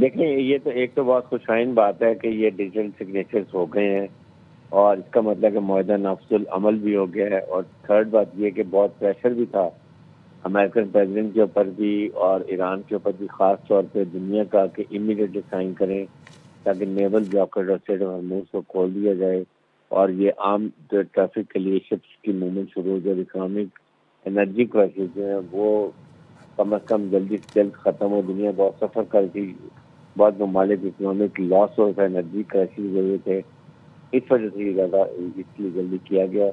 دیکھیں یہ تو ایک تو بہت خوشائن بات ہے کہ یہ ڈیجیٹل سگنیچرز ہو گئے ہیں اور اس کا مطلب کہ معاہدہ نافذ العمل بھی ہو گیا ہے. اور تھرڈ بات یہ کہ بہت پریشر بھی تھا امریکن پریزیڈنٹ کے اوپر بھی اور ایران کے اوپر بھی، خاص طور پہ دنیا کا، کہ امیڈیٹلی سائن کریں تاکہ نیول بلاکیڈ اور اسٹریٹ آف ہارموز کو کھول دیا جائے اور یہ عام ٹریفک کے لیے شپس کی موومنٹ شروع ہو جائے. اکنامک انرجی کرائسس جو ہے وہ کم از کم جلدی سے جلد ختم ہو. دنیا بہت سفر کر کی، بہت ممالک اکنامک لاس ہو، انرجی کرائسس کی ضرورت ہے. اس وجہ سے یہ زیادہ اس لیے جلدی کیا گیا.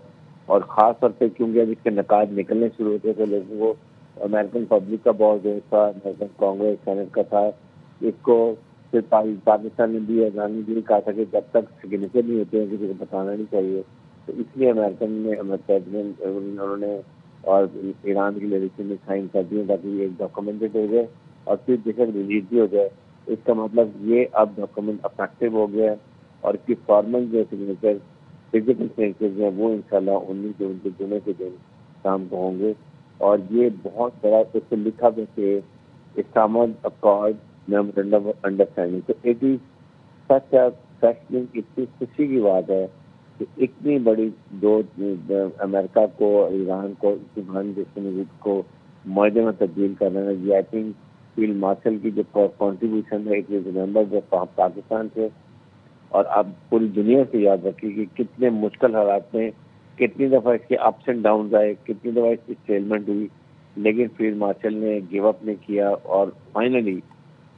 اور خاص طور پہ کیونکہ اب اس کے نقاد نکلنے شروع ہوتے تھے، لوگوں کو امریکن پبلک کا بہت زور تھا، امریکن کانگریس سینٹ کا تھا. اس کو پھر پاکستان نے بھی اعلان بھی کہا تھا کہ جب تک سگنیچر نہیں ہوتے ہیں کسی کو بتانا نہیں چاہیے. تو اس لیے امریکن نے انہوں نے اور ایران کی لیڈرشپ میں سائن کر دیے تاکہ یہ ایک ڈاکومنٹڈ ہو جائے اور پھر جیسے ریلیز بھی ہو جائے. اس کا مطلب یہ اب ڈاکومنٹ افیکٹو ہو گیا ہے اور اس کی فارمل جو سگنیچر فزیکل سگنیچر ہیں وہ انشاءاللہ 19 جون کے جمعے کے دن شام کو ہوں گے. اور یہ بہت بڑا اس سے لکھا گیا کہ استعمال اکارڈ میمورنڈم آف انڈرسٹینڈنگ. تو it is such a fashioning, اتنی خوشی کی بات ہے کہ اتنی بڑی دو امریکہ کو ایران کو کو معاہدے میں تبدیل کرنا ہے. یہ آئی تھنک فیلڈ مارشل کی جو کنٹریبیوشن ہے اٹ از ریمبر جو پاکستان سے اور اب پوری دنیا سے یاد رکھیے کہ کتنے مشکل حالات میں کتنی دفعہ اس کے اپس اینڈ ڈاؤنز آئے، کتنی دفعہ اس کی اسٹیلمنٹ ہوئی، لیکن فیلڈ مارشل نے گیو اپ نہیں کیا اور فائنلی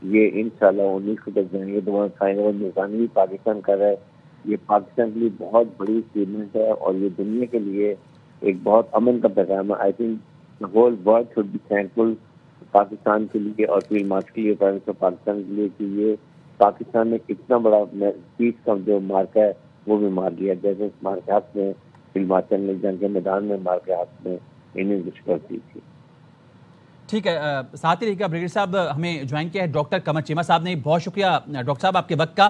یہ انشاءاللہ 19 کو تک جائیں گے. تو سائن نظامی بھی پاکستان کر رہا ہے. یہ پاکستان کے لیے بہت بڑی اچیومنٹ ہے اور یہ دنیا کے لیے ایک بہت امن کا پیغام ہے. I think whole world should be thankful Pakistan کے لیے اور فیلڈ مارشل کے لیے، پاکستان کے لیے کہ یہ پاکستان نے اتنا بڑا پیس کا جو مارکا ہے وہ بھی مار لیا، جیسے مارکے ہاتھ میں فیلڈ مارشل نے جنگ کے میدان میں مارکے ہاتھ میں انہیں دشکر دی تھی. ٹھیک ہے، ساتھ ہی رہے گا بریگیڈیئر صاحب. ہمیں جوائن کیا ہے ڈاکٹر قمر چیمہ صاحب نے. بہت شکریہ ڈاکٹر صاحب آپ کے وقت کا.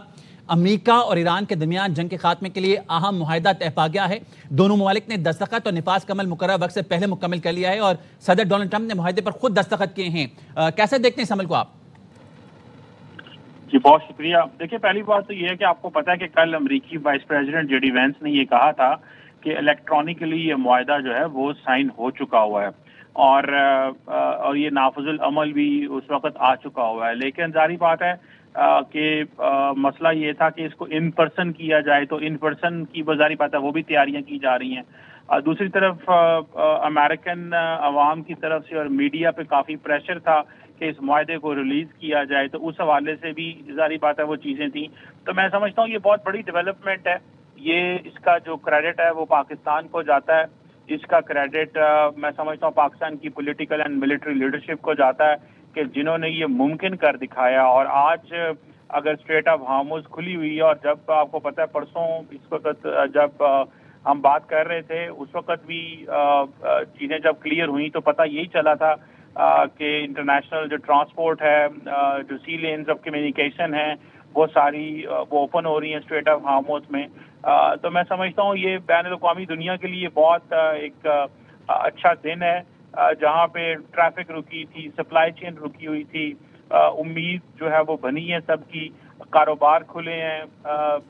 امریکہ اور ایران کے درمیان جنگ کے خاتمے کے لیے اہم معاہدہ طے پا گیا ہے. دونوں ممالک نے دستخط اور نفاذ کا عمل مقررہ وقت سے پہلے مکمل کر لیا ہے اور صدر ڈونلڈ ٹرمپ نے معاہدے پر خود دستخط کیے ہیں. کیسے دیکھتے ہیں اس عمل کو آپ؟ جی بہت شکریہ. دیکھیے پہلی بات تو یہ ہے کہ آپ کو پتا ہے کہ کل امریکی vice president J D Vance نے یہ کہا تھا کہ الیکٹرانکلی یہ معاہدہ جو ہے وہ سائن ہو چکا ہوا ہے اور یہ نافذ العمل بھی اس وقت آ چکا ہوا ہے. لیکن ظاہری بات ہے کہ مسئلہ یہ تھا کہ اس کو ان پرسن کیا جائے، تو ان پرسن کی بظاہری بات ہے وہ بھی تیاریاں کی جا رہی ہیں. دوسری طرف امریکن عوام کی طرف سے اور میڈیا پہ کافی پریشر تھا کہ اس معاہدے کو ریلیز کیا جائے، تو اس حوالے سے بھی ظاہری بات ہے وہ چیزیں تھیں. تو میں سمجھتا ہوں یہ بہت بڑی ڈیولپمنٹ ہے. یہ اس کا جو کریڈٹ ہے وہ پاکستان کو جاتا ہے. اس کا کریڈٹ میں سمجھتا ہوں پاکستان کی پولیٹیکل اینڈ ملٹری لیڈرشپ کو جاتا ہے کہ جنہوں نے یہ ممکن کر دکھایا. اور آج اگر اسٹریٹ آف ہارموز کھلی ہوئی ہے اور جب آپ کو پتہ ہے پرسوں اس وقت جب ہم بات کر رہے تھے اس وقت بھی چیزیں جب کلیئر ہوئیں تو پتہ یہی چلا تھا کہ انٹرنیشنل جو ٹرانسپورٹ ہے، جو سی لینز آف کمیونیکیشن ہیں وہ ساری وہ اوپن ہو رہی ہیں اسٹریٹ آف ہارموز میں. تو میں سمجھتا ہوں یہ بین الاقوامی دنیا کے لیے بہت ایک اچھا دن ہے جہاں پہ ٹریفک رکی تھی، سپلائی چین رکی ہوئی تھی. امید جو ہے وہ بنی ہے، سب کی کاروبار کھلے ہیں،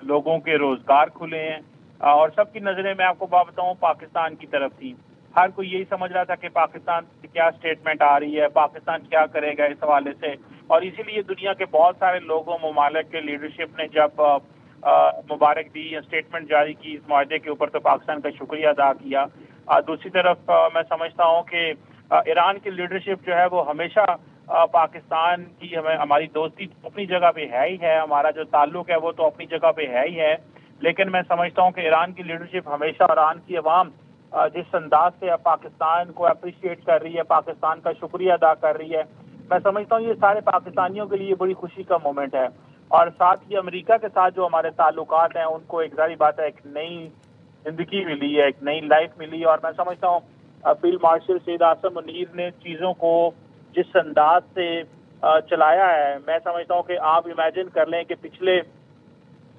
لوگوں کے روزگار کھلے ہیں اور سب کی نظریں میں آپ کو بات بتاؤں پاکستان کی طرف تھی. ہر کوئی یہی سمجھ رہا تھا کہ پاکستان سے کیا سٹیٹمنٹ آ رہی ہے، پاکستان کیا کرے گا اس حوالے سے. اور اسی لیے دنیا کے بہت سارے لوگوں ممالک کے لیڈرشپ نے جب مبارک دی یا اسٹیٹمنٹ جاری کی اس معاہدے کے اوپر تو پاکستان کا شکریہ ادا کیا. دوسری طرف میں سمجھتا ہوں کہ ایران کی لیڈرشپ جو ہے وہ ہمیشہ پاکستان کی ہماری دوستی اپنی جگہ پہ ہے ہی ہے، ہمارا جو تعلق ہے وہ تو اپنی جگہ پہ ہے ہی ہے. لیکن میں سمجھتا ہوں کہ ایران کی لیڈرشپ ہمیشہ ایران کی عوام جس انداز سے پاکستان کو اپریشیٹ کر رہی ہے، پاکستان کا شکریہ ادا کر رہی ہے، میں سمجھتا ہوں یہ سارے پاکستانیوں کے لیے بڑی خوشی کا مومنٹ ہے. اور ساتھ ہی امریکہ کے ساتھ جو ہمارے تعلقات ہیں ان کو ایک ظاہری بات ہے ایک نئی زندگی ملی ہے، ایک نئی لائف ملی ہے. اور میں سمجھتا ہوں فیلڈ مارشل سید عاصم منیر نے چیزوں کو جس انداز سے چلایا ہے، میں سمجھتا ہوں کہ آپ امیجن کر لیں کہ پچھلے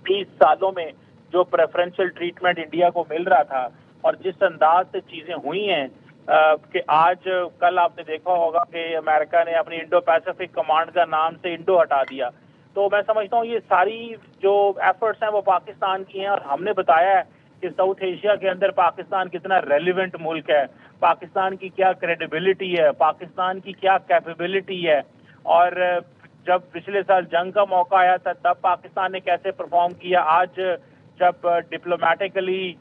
20 سالوں میں جو پریفرنشل ٹریٹمنٹ انڈیا کو مل رہا تھا اور جس انداز سے چیزیں ہوئی ہیں کہ آج کل آپ نے دیکھا ہوگا کہ امریکہ نے اپنی انڈو پیسفک کمانڈ کا نام سے انڈو ہٹا دیا. تو میں سمجھتا ہوں یہ ساری جو ایفرٹس ہیں وہ پاکستان کی ہیں، اور ہم نے بتایا ہے کہ ساؤتھ ایشیا کے اندر پاکستان کتنا ریلیونٹ ملک ہے، پاکستان کی کیا کریڈیبلٹی ہے، پاکستان کی کیا کیپیبلٹی ہے، اور جب پچھلے سال جنگ کا موقع آیا تھا تب پاکستان نے کیسے پرفارم کیا، آج جب ڈپلومیٹکلی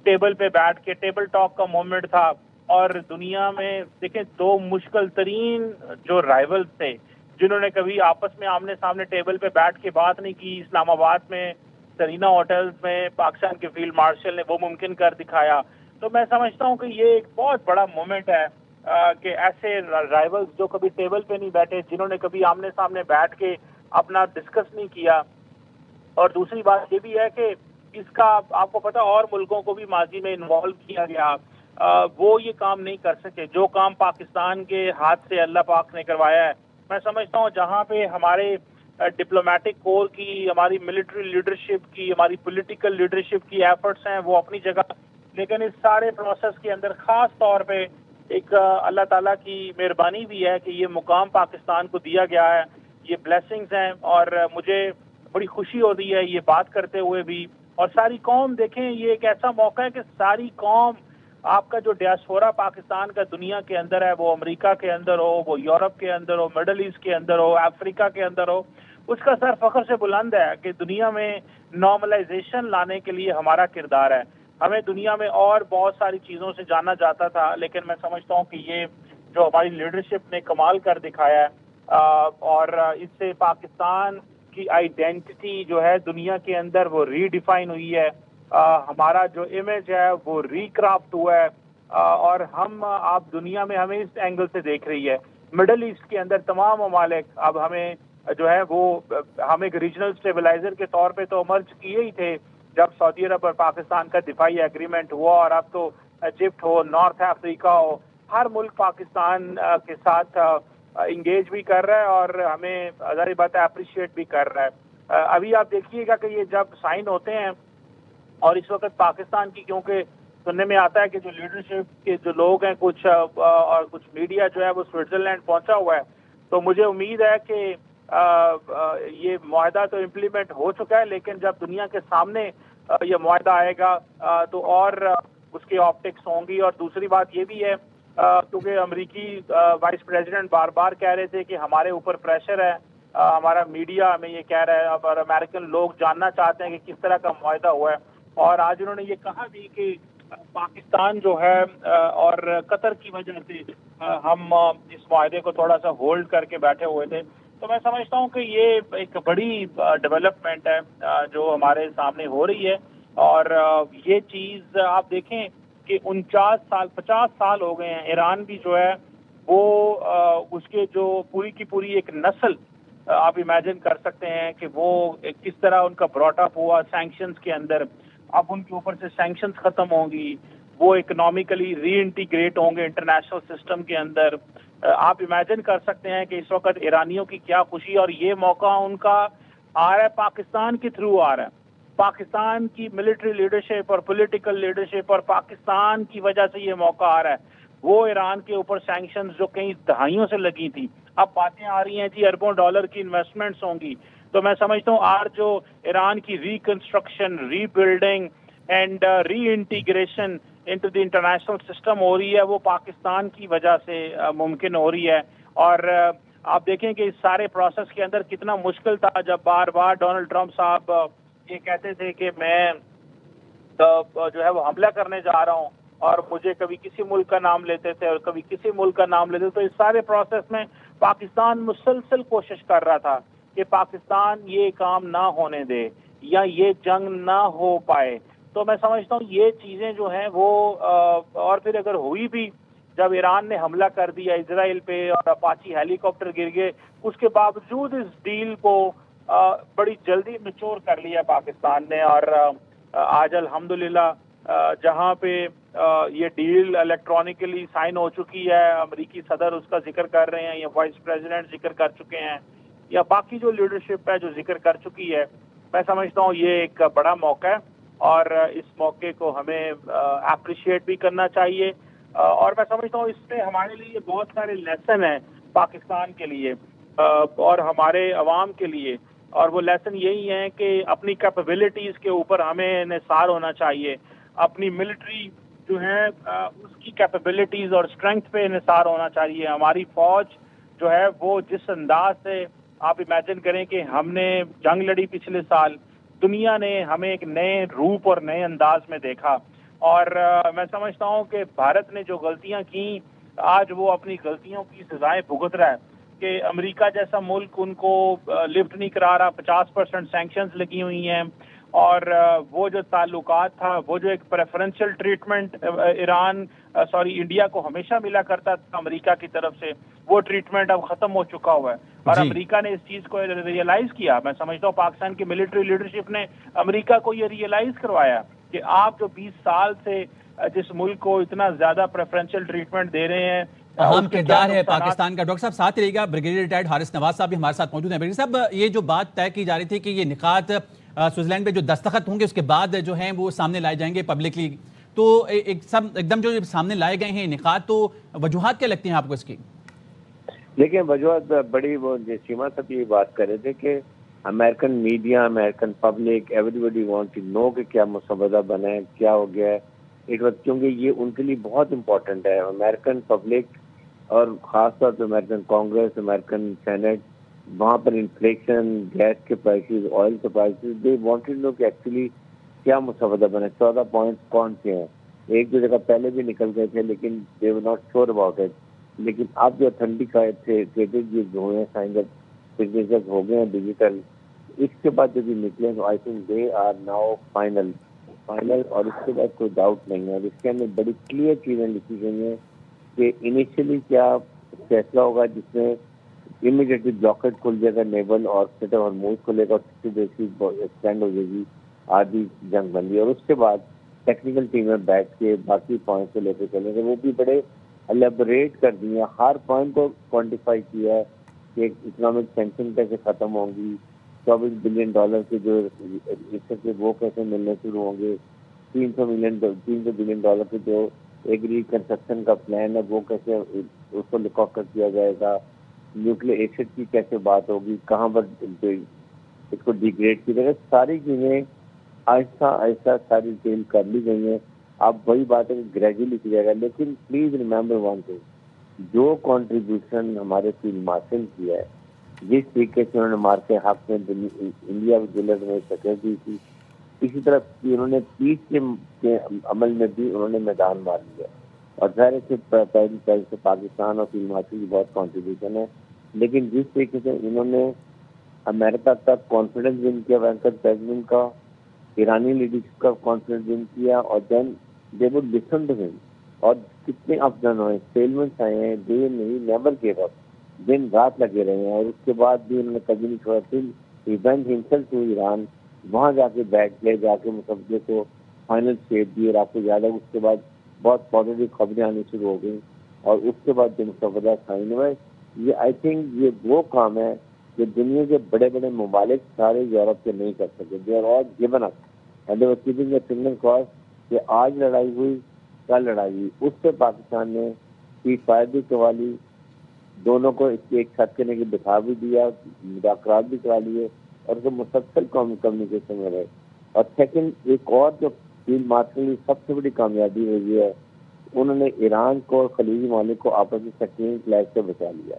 ٹیبل پہ بیٹھ کے ٹیبل ٹاک کا مومنٹ تھا، اور دنیا میں دیکھیں دو مشکل ترین جو رائیولز تھے جنہوں نے کبھی آپس میں آمنے سامنے ٹیبل پہ بیٹھ کے بات نہیں کی، اسلام آباد میں سرینا ہوٹلز میں پاکستان کے فیلڈ مارشل نے وہ ممکن کر دکھایا. تو میں سمجھتا ہوں کہ یہ ایک بہت بڑا مومنٹ ہے کہ ایسے رائیولز جو کبھی ٹیبل پہ نہیں بیٹھے، جنہوں نے کبھی آمنے سامنے بیٹھ کے اپنا ڈسکس نہیں کیا. اور دوسری بات یہ بھی ہے کہ اس کا آپ کو پتا اور ملکوں کو بھی ماضی میں انوالو کیا گیا، وہ یہ کام نہیں کر سکے جو کام پاکستان کے ہاتھ سے اللہ پاک نے کروایا ہے. میں سمجھتا ہوں جہاں پہ ہمارے ڈپلومیٹک کور کی، ہماری ملٹری لیڈرشپ کی، ہماری پولیٹیکل لیڈرشپ کی ایفرٹس ہیں وہ اپنی جگہ، لیکن اس سارے پروسیس کے اندر خاص طور پہ ایک اللہ تعالیٰ کی مہربانی بھی ہے کہ یہ مقام پاکستان کو دیا گیا ہے، یہ بلیسنگز ہیں، اور مجھے بڑی خوشی ہو رہی ہے یہ بات کرتے ہوئے بھی. اور ساری قوم دیکھیں یہ ایک ایسا موقع ہے کہ ساری قوم، آپ کا جو ڈیاسپورا پاکستان کا دنیا کے اندر ہے، وہ امریکہ کے اندر ہو، وہ یورپ کے اندر ہو، مڈل ایسٹ کے اندر ہو، افریقہ کے اندر ہو، اس کا سر فخر سے بلند ہے کہ دنیا میں نارملائزیشن لانے کے لیے ہمارا کردار ہے. ہمیں دنیا میں اور بہت ساری چیزوں سے جانا جاتا تھا، لیکن میں سمجھتا ہوں کہ یہ جو ہماری لیڈرشپ نے کمال کر دکھایا ہے، اور اس سے پاکستان کی آئیڈینٹی جو ہے دنیا کے اندر وہ ری ڈیفائن ہوئی ہے، ہمارا جو امیج ہے وہ ری کرافٹ ہوا ہے، اور ہم آپ دنیا میں ہمیں اس اینگل سے دیکھ رہی ہے. مڈل ایسٹ کے اندر تمام ممالک اب ہمیں جو ہے وہ ہم ایک ریجنل اسٹیبلائزر کے طور پہ تو مرج کیے ہی تھے جب سعودی عرب اور پاکستان کا دفاعی ایگریمنٹ ہوا، اور اب تو ایجپٹ ہو، نارتھ افریقہ ہو، ہر ملک پاکستان کے ساتھ انگیج بھی کر رہا ہے اور ہمیں ظاہر بات ہے اپریشیٹ بھی کر رہا ہے. ابھی آپ دیکھیے گا کہ یہ جب سائن ہوتے ہیں، اور اس وقت پاکستان کی کیونکہ سننے میں آتا ہے کہ جو لیڈرشپ کے جو لوگ ہیں کچھ اور کچھ میڈیا جو ہے وہ سوئٹزرلینڈ پہنچا ہوا ہے، تو مجھے امید ہے کہ یہ معاہدہ تو امپلیمنٹ ہو چکا ہے، لیکن جب دنیا کے سامنے یہ معاہدہ آئے گا تو اور اس کے آپٹکس ہوں گی. اور دوسری بات یہ بھی ہے کیونکہ امریکی وائس پریزیڈنٹ بار بار کہہ رہے تھے کہ ہمارے اوپر پریشر ہے، ہمارا میڈیا ہمیں یہ کہہ رہا ہے، اور امریکن لوگ جاننا چاہتے ہیں کہ کس طرح کا معاہدہ ہوا ہے. اور آج انہوں نے یہ کہا بھی کہ پاکستان جو ہے اور قطر کی وجہ سے ہم اس معاہدے کو تھوڑا سا ہولڈ کر کے بیٹھے ہوئے تھے. تو میں سمجھتا ہوں کہ یہ ایک بڑی ڈیولپمنٹ ہے جو ہمارے سامنے ہو رہی ہے. اور یہ چیز آپ دیکھیں کہ 50 سال ہو گئے ہیں، ایران بھی جو ہے وہ اس کے جو پوری کی پوری ایک نسل آپ امیجن کر سکتے ہیں کہ وہ کس طرح ان کا براٹ اپ ہوا سینکشنز کے اندر. اب ان کے اوپر سے سینکشنز ختم ہوں گی، وہ اکنامیکلی ری انٹیگریٹ ہوں گے انٹرنیشنل سسٹم کے اندر. آپ امیجن کر سکتے ہیں کہ اس وقت ایرانیوں کی کیا خوشی، اور یہ موقع ان کا آ رہا ہے پاکستان کے تھرو آ رہا ہے. پاکستان کی ملٹری لیڈرشپ اور پولیٹیکل لیڈرشپ اور پاکستان کی وجہ سے یہ موقع آ رہا ہے. وہ ایران کے اوپر سینکشنز جو کئی دہائیوں سے لگی تھی، اب باتیں آ رہی ہیں جی اربوں ڈالر کی انویسٹمنٹس ہوں گی. تو میں سمجھتا ہوں آج جو ایران کی reconstruction, rebuilding and reintegration into the international system ہو رہی ہے، وہ پاکستان کی وجہ سے ممکن ہو رہی ہے. اور آپ دیکھیں کہ اس سارے پروسیس کے اندر کتنا مشکل تھا جب بار بار ڈونلڈ ٹرمپ صاحب یہ کہتے تھے کہ میں جو ہے وہ حملہ کرنے جا رہا ہوں، اور مجھے کبھی کسی ملک کا نام لیتے تھے اور کبھی کسی ملک کا نام لیتے تھے. تو اس سارے پروسیس میں پاکستان مسلسل کوشش کر رہا تھا کہ پاکستان یہ کام نہ ہونے دے یا یہ جنگ نہ ہو پائے. تو میں سمجھتا ہوں یہ چیزیں جو ہیں وہ اور پھر اگر ہوئی بھی، جب ایران نے حملہ کر دیا اسرائیل پہ اور اپاچی ہیلی کاپٹر گر گئے، اس کے باوجود اس ڈیل کو بڑی جلدی میچور کر لیا پاکستان نے. اور آج الحمدللہ جہاں پہ یہ ڈیل الیکٹرانکلی سائن ہو چکی ہے، امریکی صدر اس کا ذکر کر رہے ہیں، یا وائس پریزیڈنٹ ذکر کر چکے ہیں، یا باقی جو لیڈرشپ ہے جو ذکر کر چکی ہے، میں سمجھتا ہوں یہ ایک بڑا موقع ہے اور اس موقع کو ہمیں اپریشیٹ بھی کرنا چاہیے. اور میں سمجھتا ہوں اس سے ہمارے لیے بہت سارے لیسن ہیں پاکستان کے لیے اور ہمارے عوام کے لیے اور وہ لیسن یہی ہے کہ اپنی کیپیبلٹیز کے اوپر ہمیں انحصار ہونا چاہیے، اپنی ملٹری جو ہے اس کی کیپیبلٹیز اور اسٹرینگتھ پہ انحصار ہونا چاہیے. ہماری فوج جو ہے وہ جس انداز سے آپ امیجن کریں کہ ہم نے جنگ لڑی پچھلے سال، دنیا نے ہمیں ایک نئے روپ اور نئے انداز میں دیکھا، اور میں سمجھتا ہوں کہ بھارت نے جو غلطیاں کی آج وہ اپنی غلطیوں کی سزائیں بھگت رہا ہے. کہ امریکہ جیسا ملک ان کو لفٹ نہیں کرا رہا، 50% سینکشنز لگی ہوئی ہیں، اور وہ جو تعلقات تھا، وہ جو ایک پریفرنشل ٹریٹمنٹ انڈیا کو ہمیشہ ملا کرتا تھا امریکہ کی طرف سے، وہ ٹریٹمنٹ اب ختم ہو چکا ہوا ہے. اور امریکہ نے اس چیز کو ریئلائز کیا. میں سمجھتا ہوں پاکستان کی ملٹری لیڈرشپ نے امریکہ کو یہ ریئلائز کروایا کہ آپ جو 20 سال سے جس ملک کو اتنا زیادہ پریفرنشل ٹریٹمنٹ دے رہے ہیں، اہم کردار ہے پاکستان کا. ڈاکٹر صاحب ساتھ رہے گا، بریگیڈیئر ریٹائرڈ حارث نواز صاحب بھی ہمارے ساتھ موجود ہیں. بریگیڈیئر صاحب، یہ جو بات طے کی جا رہی تھی کہ یہ نکات سوئٹزرلینڈ پہ جو دستخط ہوں گے اس کے بعد جو ہیں وہ سامنے لائے جائیں گے پبلکلی، تو ایک دم جو سامنے لائے گئے ہیں نکات، تو وجوہات کیا لگتی ہیں آپ کو اس کی؟ دیکھیں وجوہات بڑی، وہ سیما صاحب یہ بات کر رہے تھے کہ American media, American public, everybody want to know کہ کیا مسودہ بنا ہے، کیا ہو گیا ہے. ایک وقت کیونکہ یہ ان کے لیے بہت امپورٹنٹ ہے. امریکن پبلک اور خاص طور پہ امریکن کانگریس، امریکن سینٹ، وہاں پر انفلیکشن، گیس کے پرائسز، آئل کے پرائسز، دے وانٹڈ نو کہ ایکچولی کیا مسودہ بنا ہے، 14 پوائنٹس کون سے ہیں. ایک دو جگہ پہلے بھی نکل گئے تھے لیکن they were not sure about it. لیکن اب جو اتھینٹیکائڈ تھے جو ہوئے ہیں، سائن سگنیچر ہو گئے ہیں ڈیجیٹل، اس کے بعد جو بھی نکلے تو I think they are now final, اور اس کے بعد کوئی ڈاؤٹ نہیں ہے. اور اس کے اندر بڑی کلیئر چیزیں لکھی گئی ہیں کہ انیشلی کیا فیصلہ ہوگا جس میں امیڈیٹلی بلاکیج کھل جائے گا نیول اور اسٹریٹ آف ہارموز کھلے گا، 60 days کی ایکسٹینڈ ہو جائے گی آدھی جنگ بندی. اور اس کے بعد ٹیکنیکل ٹیم میں بیٹھ کے باقی پوائنٹ کو لے کے چلیں گے. وہ بھی بڑے الیبوریٹ کر دیا، ہر پوائنٹ کو کوانٹیفائی کیا ہے کہ اکنامک سینکشن کیسے ختم ہوں گی، $24 بلین کے جو تھے وہ کیسے ملنے شروع ہوں گے، $300 بلین کے جو ایگری کنسٹرکشن کا پلان ہے وہ کیسے اس کو لکاکر کیا جائے گا، نیوکلیر ایسڈ کی کیسے بات ہوگی، کہاں پر اس کو ڈیگریڈ کی جائے گا. ساری چیزیں آہستہ آہستہ ساری ڈیل کر لی گئی ہیں. اب وہی بات ہے کہ گریجولی کی جائے گا. لیکن پلیز ریمبر ون تھنگ، جو کنٹریبیوشن ہمارے فیلڈ مارشل کی ہے، جس طریقے سے انہوں نے مار کے حق میں انڈیا ڈلر میں شکست دی تھی، اسی طرح انہوں نے پیس کے عمل میں بھی انہوں نے میدان مار لیا. اور ظاہر ہے کہ پہلے سے پاکستان اور فیلڈ مارشل کی بہت کنٹریبیوشن ہے. لیکن جس طریقے سے انہوں نے امریکہ تک کانفیڈنس ون کیا، وینکٹ پریزیڈنٹ کا، ایرانی لیڈرشپ کا کانفیڈنس ون کیا، اور دین دے وڈ لسن ٹو ہم. اور کتنے افغان ہوئے، سیلمنٹس آئے ہیں، دے نہیں نیور گیو اپ، دن رات لگے رہے ہیں. اور اس کے بعد بھی انہوں نے کبھی نہیں چھوڑا. پھر ہی وینٹ ہمسیلف ٹو ایران، وہاں جا کے بیٹھ گئے، جا کے مسودے کو فائنل شیپ دی. اور آپ کو یاد ہے اس کے بعد بہت پازیٹیو خبریں آنی شروع ہو گئیں، اور اس کے بعد جو مسودہ سائن ہوا ہے، یہ آئی تھنک یہ وہ کام ہے جو دنیا کے بڑے بڑے ممالک سارے یورپ کے نہیں کر سکے. They are all given up and they were keeping a finger cross کہ آج لڑائی ہوئی، کل لڑائی ہوئی. اس سے پاکستان نے سیز فائر بھی کروا لی، دونوں کو ایک چھت کے نیچے بٹھا بھی دیا، مذاکرات بھی کرا لیے، اور اسے مسلسل کمیونیکیشن میں رہے. اور سیکنڈ ایک اور جو فیلڈ مارشل کی سب سے بڑی کامیابی ہوئی ہے، انہوں نے ایران کو اور خلیجی ممالک کو آپس میں سکرین کلیش سے بچا لیا.